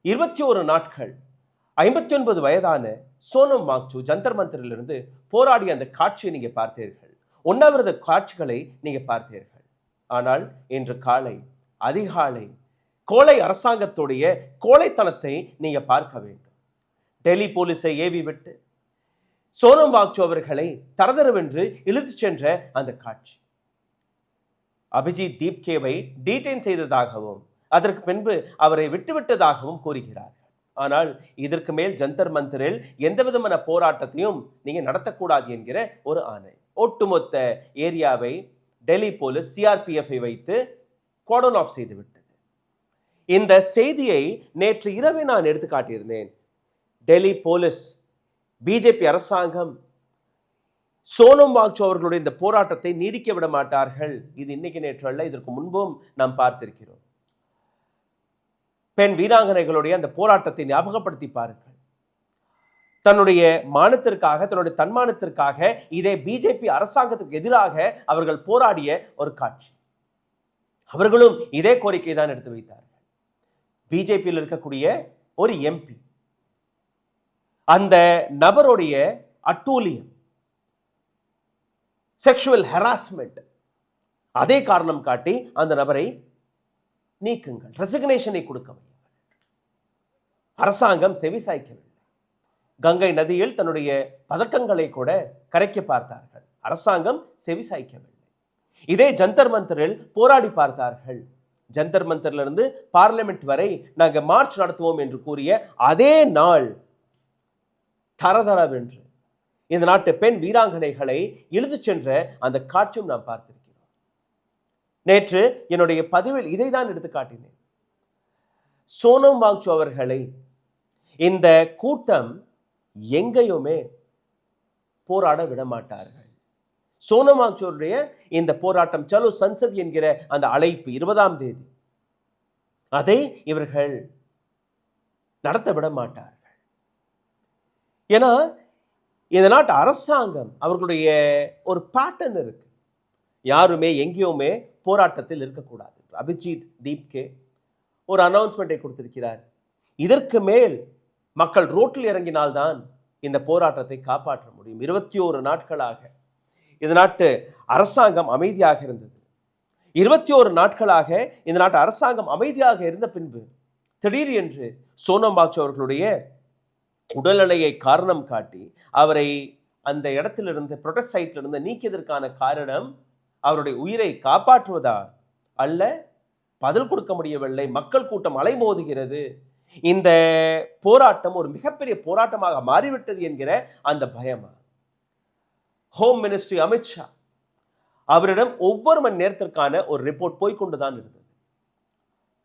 21 நாட்கள் 59 வயதான சோனம் வாங்சூ ஜந்தர் மந்தரிலிருந்து போராடிய அந்த காட்சியை நீங்க பார்த்தீர்கள். உண்ணாவிரத காட்சிகளை நீங்க பார்த்தீர்கள். ஆனால் இன்று காலை அதிகாலை கோழை அரசாங்கத்துடைய கோழைத்தனத்தை நீங்க பார்க்க வேண்டும். டெல்லி போலீஸை ஏவி விட்டு சோனம் வாங்சூ அவர்களை தரதரவென்று இழுத்து சென்ற அந்த காட்சி. அபிஜித் தீப்கேவை டீடைன் செய்ததாகவும் அதற்கு பின்பு அவரை விட்டுவிட்டதாகவும் கூறுகிறார்கள். ஆனால் இதற்கு மேல் ஜந்தர் மந்தரில் எந்த விதமான போராட்டத்தையும் நீங்க நடத்தக்கூடாது என்கிற ஒரு ஆணை. ஒட்டுமொத்த ஏரியாவை டெல்லி போலீஸ் சிஆர்பிஎஃப் வைத்து கார்டன் ஆஃப் செய்துவிட்டது. இந்த செய்தியை நேற்று இரவே நான் எடுத்து காட்டியிருந்தேன். டெல்லி போலீஸ், பிஜேபி அரசாங்கம் சோனம் வாங்சூ அவர்களுடைய இந்த போராட்டத்தை நீடிக்க விட மாட்டார்கள். இது இன்னைக்கு நேற்று அல்ல, இதற்கு முன்பும் நாம் பார்த்திருக்கிறோம். பெண் வீராங்கனைகளுடைய அந்த போராட்டத்தை ஞாபகப்படுத்தி பாருங்கள். தன்னுடைய மானத்திற்காக, தன்னுடைய தன்மானத்திற்காக இதே பிஜேபி அரசாங்கத்துக்கு எதிராக அவர்கள் போராடிய ஒரு காட்சி. அவர்களும் இதே கோரிக்கை தான் எடுத்து வைத்தார்கள். பிஜேபியில் இருக்கக்கூடிய ஒரு எம்பி, அந்த நபருடைய அட்டூழியம், செக்ஷுவல் ஹராஸ்மெண்ட், அதே காரணம் காட்டி அந்த நபரை நீக்குங்கள், ரெசிக்னேஷனை கொடுக்க வையுங்கள். அரசாங்கம் செவிசாய்க்கவில்லை. கங்கை நதியில் தன்னுடைய பதக்கங்களை கூட கரைக்க பார்த்தார்கள். அரசாங்கம் செவிசாய்க்கவில்லை. இதே ஜந்தர் மந்தரில் போராடி பார்த்தார்கள். ஜந்தர் மந்தரிலிருந்து பார்லிமெண்ட் வரை நாங்கள் மார்ச் நடத்துவோம் என்று கூறிய அதே நாள் தரதரவென்று இந்த நாட்டு பெண் வீராங்கனைகளை இழுத்து சென்ற அந்த காட்சியும் நாம் பார்த்திருக்கிறோம். நேற்று என்னுடைய பதிவில் இதை தான் எடுத்து காட்டினேன். சோனம் வாங்சூ அவர்களை இந்த கூட்டம் எங்கேயுமே போராட விடமாட்டார்கள். சோனம் வாங்சூடைய இந்த போராட்டம் சலோ சன்சத் என்கிற அந்த அழைப்பு 20ஆம் தேதி, அதை இவர்கள் நடத்த விட மாட்டார்கள். ஏன்னா இந்த நாட்டு அரசாங்கம் அவர்களுடைய ஒரு பேட்டர்ன் இருக்கு. யாருமே எங்கேயுமே போராட்டத்தில் இருக்கக்கூடாது. அபிஜித் தீப்கே ஒரு அனௌன்ஸ்மெண்ட்டை கொடுத்திருக்கிறார். இதற்கு மேல் மக்கள் ரோட்டில் இறங்கினால்தான் இந்த போராட்டத்தை காப்பாற்ற முடியும். 21 நாட்களாக இந்த நாட்டு அரசாங்கம் அமைதியாக இருந்தது. 21 நாட்களாக இந்த நாட்டு அரசாங்கம் அமைதியாக இருந்த பின்பு திடீர் என்று சோனம் வாங்சூ அவர்களுடைய உடல்நிலையை காரணம் காட்டி அவரை அந்த இடத்திலிருந்து ப்ரொடெஸ்ட் சைட்டிலிருந்து நீக்கியதற்கான காரணம் அவருடைய உயிரை காப்பாற்றுவதா அல்ல, பதில் கொடுக்க முடியவில்லை, மக்கள் கூட்டம் அலைமோதுகிறது, இந்த போராட்டம் ஒரு மிகப்பெரிய போராட்டமாக மாறிவிட்டது என்கிற அந்த பயமா? ஹோம் மினிஸ்ட்ரி அமித்ஷா அவரிடம் ஒவ்வொரு மணி நேரத்திற்கான ஒரு ரிப்போர்ட் போய்கொண்டுதான் இருந்தது.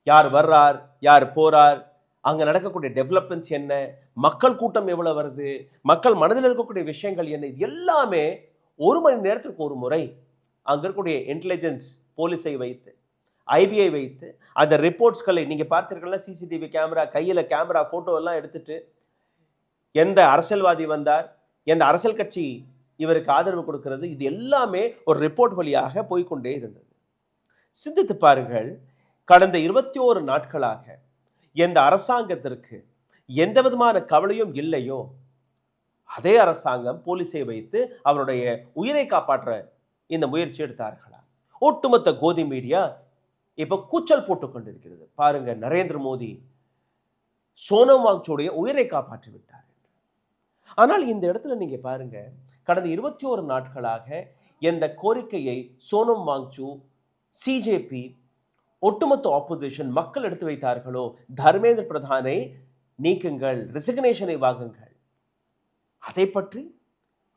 யார் வர்றார், யார் போறார், அங்க நடக்கக்கூடிய டெவலப்மெண்ட்ஸ் என்ன, மக்கள் கூட்டம் எவ்வளவு வருது, மக்கள் மனதில் இருக்கக்கூடிய விஷயங்கள் என்ன, இது எல்லாமே ஒரு மணி நேரத்திற்கு ஒரு முறை அங்க இருக்கக்கூடிய இன்டெலிஜென்ஸ் போலீஸை வைத்து, ஐபிஐ வைத்து அந்த ரிப்போர்ட்ஸ்களை நீங்க பார்த்தீர்கள்னா, சிசிடிவி கேமரா, கையில கேமரா போட்டோ எல்லாம் எடுத்துட்டு எந்த அரசியல்வாதி வந்தார், எந்த அரசியல் கட்சி இவருக்கு ஆதரவு கொடுக்கிறது, இது எல்லாமே ஒரு ரிப்போர்ட் வழியாக போய்கொண்டே இருந்தது. சிந்தித்து பாருங்கள், கடந்த 21 நாட்களாக எந்த அரசாங்கத்திற்கு எந்த விதமான கவலையும் இல்லையோ அதே அரசாங்கம் போலீஸை வைத்து அவருடைய உயிரை காப்பாற்ற இந்த முயற்சி எடுத்தார்களா? ஒட்டுமொத்த கோதி மீடியா இப்ப கூச்சல் போட்டுக் கொண்டிருக்கிறது. பாருங்க, நரேந்திர மோடி சோனம் வாங்சூடைய உயிரை காப்பாற்றி விட்டார். ஆனால் இந்த இடத்துல நீங்க பாருங்க, கடந்த 21 நாட்களாக எந்த கோரிக்கையை சோனம் வாங்சூ, சிஜேபி, ஒட்டுமொத்த ஆப்போசிஷன் மக்கள் எடுத்து வைத்தார்களோ, தர்மேந்திர பிரதானை நீக்குங்கள், ரெசிக்னேஷனை வாங்குங்கள், அதை பற்றி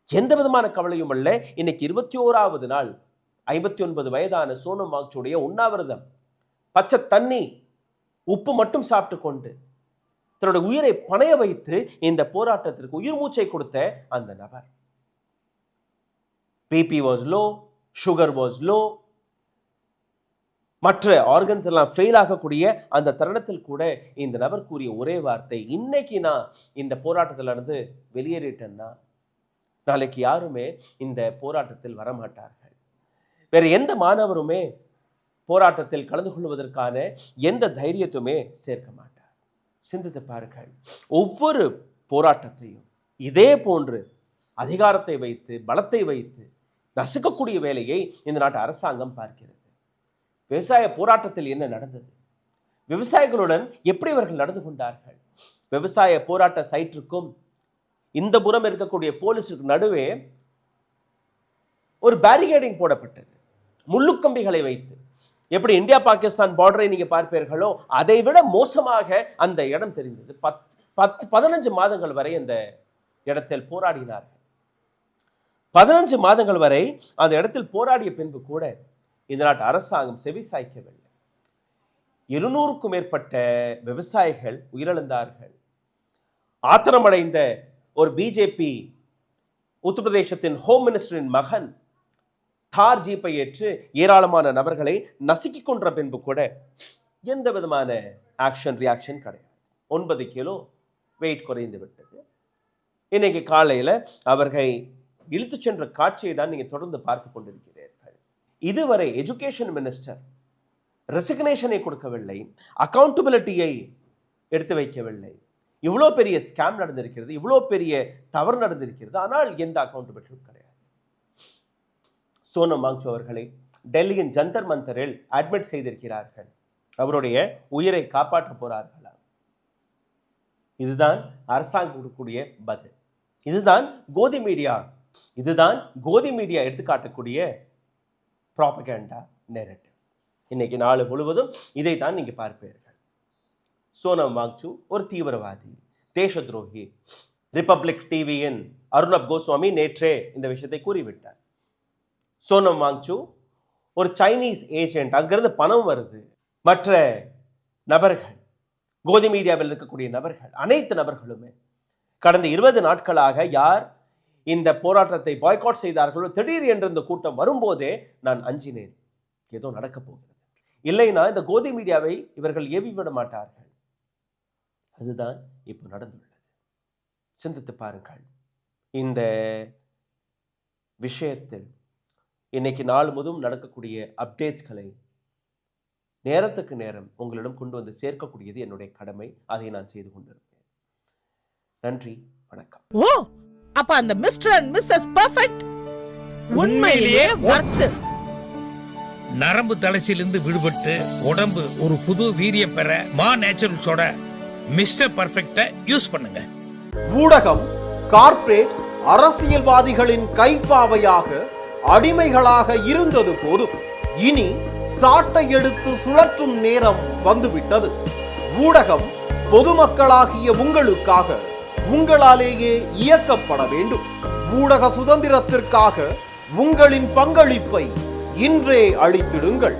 எந்த விதமான கவலையும் அல்ல. இன்னைக்கு 21வது நாள் 59 வயதான சோனம் வாங்சூடைய உண்ணாவிரதம், பச்சை தண்ணி உப்பு மட்டும் சாப்பிட்டு கொண்டு தன்னுடைய உயிரை பணைய வைத்து இந்த போராட்டத்திற்கு உயிர் மூச்சை கொடுத்த அந்த நபர். BP was low, sugar was low, மற்ற ஆர்கன்ஸ் எல்லாம் ஃபெயில் ஆகக்கூடிய அந்த தருணத்தில் கூட இந்த நபர் கூறிய ஒரே வார்த்தை, இன்னைக்கு நான் இந்த போராட்டத்தில் இருந்து வெளியேறிட்டேன்னா நாளைக்கு யாருமே இந்த போராட்டத்தில் வரமாட்டார்கள். வேற எந்த மாணவருமே போராட்டத்தில் கலந்து கொள்வதற்கான எந்த தைரியத்துமே சேர்க்க மாட்டார். சிந்தித்து பாருங்கள். ஒவ்வொரு போராட்டத்தையும் இதே போன்று அதிகாரத்தை வைத்து பலத்தை வைத்து நசுக்கக்கூடிய வேலையை இந்த நாட்டு அரசாங்கம் பார்க்கிறது. விவசாய போராட்டத்தில் என்ன நடந்தது? விவசாயிகளுடன் எப்படி அவர்கள் நடந்து கொண்டார்கள்? விவசாய போராட்ட சைட்டிற்கும் இந்த புறம் இருக்கக்கூடிய போலீஸுக்கு நடுவே ஒரு பேரிகேடிங் போடப்பட்டது, முள்ளுக்கம்பிகளை வைத்து. எப்படி இந்தியா பாகிஸ்தான் பார்டரை நீங்க பார்ப்பீர்களோ அதை விட மோசமாக அந்த இடம் தெரிந்தது. 15 மாதங்கள் வரை அந்த இடத்தில் போராடினார்கள். 15 மாதங்கள் வரை அந்த இடத்தில் போராடிய பின்பு கூட இந்த நாட்டு அரசாங்கம் செவி சாய்க்கவில்லை. 200க்கும் மேற்பட்ட விவசாயிகள் உயிரிழந்தார்கள். ஆத்திரமடைந்த ஒரு பிஜேபி உத்தரப்பிரதேசத்தின் ஹோம் மினிஸ்டரின் மகன் தார் ஜீப்பை ஏற்று ஏராளமான நபர்களை நசுக்கி கொன்ற பின்பு கூட எந்த விதமான ரியாக்ஷன் கிடையாது. 9 கிலோ வெயிட் குறைந்து விட்டது. இன்னைக்கு காலையில் அவர்கள் இழுத்து சென்ற காட்சியை தான் நீங்க தொடர்ந்து பார்த்து கொண்டிருக்கிறீர்கள். இதுவரை எஜுகேஷன் மினிஸ்டர் ரெசிக்னேஷனை கொடுக்கவில்லை, அக்கௌண்டபிலிட்டியை எடுத்து வைக்கவில்லை. இவ்வளோ பெரிய ஸ்கேம் நடந்திருக்கிறது, இவ்வளோ பெரிய தவறு நடந்திருக்கிறது, ஆனால் எந்த அக்கௌண்டபிலிட்டியும் கிடையாது. சோனம் வாங்சு அவர்களை டெல்லியின் ஜந்தர் மந்தரில் அட்மிட் செய்திருக்கிறார்கள். அவருடைய உயிரை காப்பாற்ற போறார்களா? இதுதான் அரசாங்கம் கொடுக்கக்கூடிய பதில். இதுதான் கோதி மீடியா எடுத்துக்காட்டக்கூடிய ப்ராபகண்டா நெரேட்டிவ். இன்னைக்கு நாள் முழுவதும் இதைத்தான் நீங்க பார்ப்பீர்கள். சோனம் வாங்சு ஒரு தீவிரவாதி, தேச துரோகி. ரிபப்ளிக் டிவியின் அருணப் கோஸ்வாமி நேற்றே இந்த விஷயத்தை கூறிவிட்டார். சோனம் வாங்சு ஒரு சைனீஸ் ஏஜென்ட், அங்கிருந்து பணம் வருது. மற்ற நபர்கள், கோதி மீடியாவில் இருக்கக்கூடிய நபர்கள், அனைத்து நபர்களுமே கடந்த 20 நாட்களாக யார் இந்த போராட்டத்தை பாய்காட் செய்தார்களோ, திடீர் என்று இந்த கூட்டம் வரும்போதே நான் அஞ்சினேன், ஏதோ நடக்க போகிறது, இல்லைனா இந்த கோதி மீடியாவை இவர்கள் ஏவிவிட மாட்டார்கள். அதுதான் இப்போ நடந்துள்ளது. சிந்தித்து பாருங்கள். இந்த விஷயத்தில் இன்னைக்கு நாள் முழுவதும் நடக்கக்கூடிய அப்டேட்ஸ்களை நேரத்துக்கு நேரம் உங்களிடம் கொண்டு வந்து சேர்க்கக்கூடியது என்னுடைய கடமை. அதை நான் செய்து கொண்டிருப்பேன். நன்றி, வணக்கம். ஓ, அப்ப அந்த மிஸ்டர் அண்ட் மிஸ்ஸஸ் பெர்ஃபெக்ட் உண்மையிலேயே வர்த். நரம்பு தளர்ச்சியிலிருந்து விடுபட்டு உடம்பு ஒரு புது வீரியம் பெற மா நேச்சுரல்ஸோட மிஸ்டர் பெர்ஃபெக்ட்டை யூஸ் பண்ணுங்க. ஊடகம் கார்ப்பரேட் அரசியல்வாதிகளின் கைப்பாவையாக அடிமைகளாக இருந்தது போதும். இனி சாட்டை எடுத்து சுழற்றும் நேரம் வந்துவிட்டது. ஊடகம் பொதுமக்களாகிய உங்களுக்காக, உங்களாலேயே இயக்கப்பட வேண்டும். ஊடக சுதந்திரத்திற்காக உங்களின் பங்களிப்பை இன்றே அளித்திடுங்கள்.